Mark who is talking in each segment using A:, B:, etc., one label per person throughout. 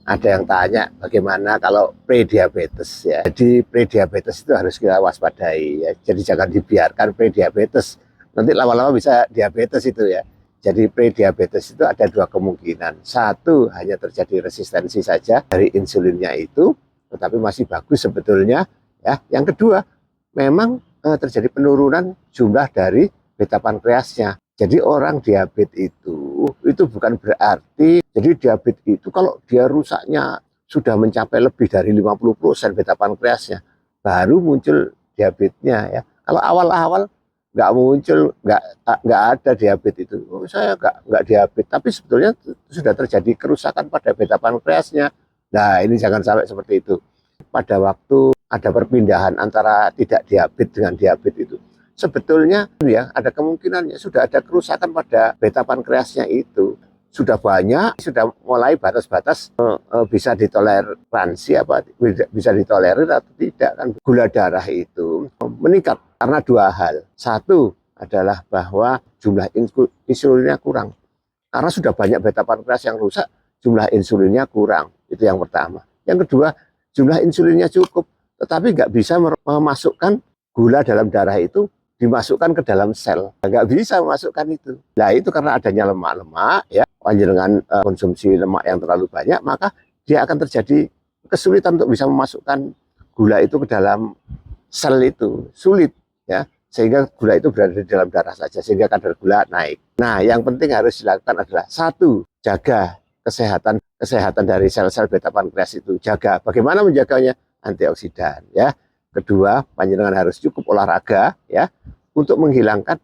A: Ada yang tanya bagaimana kalau prediabetes ya. Jadi prediabetes itu harus kita waspadai ya. Jadi jangan dibiarkan prediabetes. Nanti lama-lama bisa diabetes itu ya. Jadi prediabetes itu ada dua kemungkinan. Satu, hanya terjadi resistensi saja dari insulinnya itu, tetapi masih bagus sebetulnya ya. Yang kedua, memang terjadi penurunan jumlah dari beta pankreasnya. Jadi orang diabetes itu bukan berarti, jadi diabetes itu kalau dia rusaknya sudah mencapai lebih dari 50% beta pankreasnya, baru muncul diabetesnya ya. Kalau awal-awal nggak muncul, nggak ada diabetes itu, oh, saya nggak diabetes, tapi sebetulnya sudah terjadi kerusakan pada beta pankreasnya. Nah ini jangan sampai seperti itu. Pada waktu ada perpindahan antara tidak diabetes dengan diabetes itu, sebetulnya ya ada kemungkinan sudah ada kerusakan pada beta pankreasnya itu, sudah banyak, sudah mulai batas-batas bisa ditoleransi apa bisa ditolerir atau tidak kan. Gula darah itu meningkat karena dua hal. Satu adalah bahwa jumlah insulinnya kurang karena sudah banyak beta pankreas yang rusak, jumlah insulinnya kurang, itu yang pertama. Yang kedua, jumlah insulinnya cukup tetapi nggak bisa memasukkan gula dalam darah itu dimasukkan ke dalam sel, nggak bisa memasukkan itu. Nah itu karena adanya lemak-lemak ya, dengan konsumsi lemak yang terlalu banyak, maka dia akan terjadi kesulitan untuk bisa memasukkan gula itu ke dalam sel itu, sulit ya, sehingga gula itu berada di dalam darah saja, sehingga kadar gula naik. Nah yang penting harus dilakukan adalah satu, jaga kesehatan dari sel-sel beta pankreas itu, jaga. Bagaimana menjaganya? Antioksidan ya. Kedua, panjenengan harus cukup olahraga ya untuk menghilangkan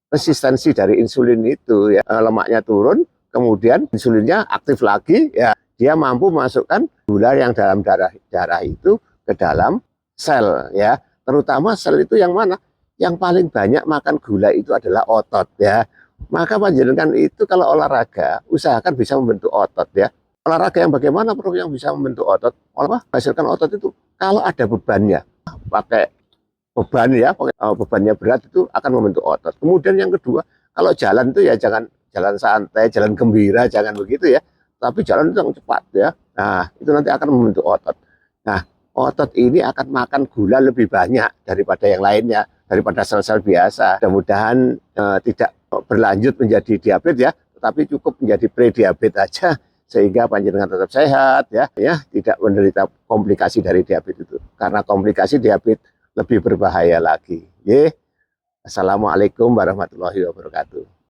A: resistensi dari insulin itu ya. Lemaknya turun, kemudian insulinnya aktif lagi ya, dia mampu memasukkan gula yang dalam darah itu ke dalam sel ya. Terutama sel itu yang mana? Yang paling banyak makan gula itu adalah otot ya. Maka panjenengan itu kalau olahraga usahakan bisa membentuk otot ya. Olahraga yang bagaimana Prof yang bisa membentuk otot? Menghasilkan otot itu kalau ada bebannya, pakai beban ya, bebannya berat itu akan membentuk otot. Kemudian yang kedua, kalau jalan itu ya jangan jalan santai, jalan gembira, jangan begitu ya. Tapi jalan itu yang cepat ya. Nah, itu nanti akan membentuk otot. Nah, otot ini akan makan gula lebih banyak daripada yang lainnya, daripada sel-sel biasa. Mudah-mudahan tidak berlanjut menjadi diabetes ya, tetapi cukup menjadi prediabetes aja, sehingga panjenengan tetap sehat ya, tidak menderita komplikasi dari diabetes itu. Karena komplikasi diabetes lebih berbahaya lagi. Assalamualaikum warahmatullahi wabarakatuh.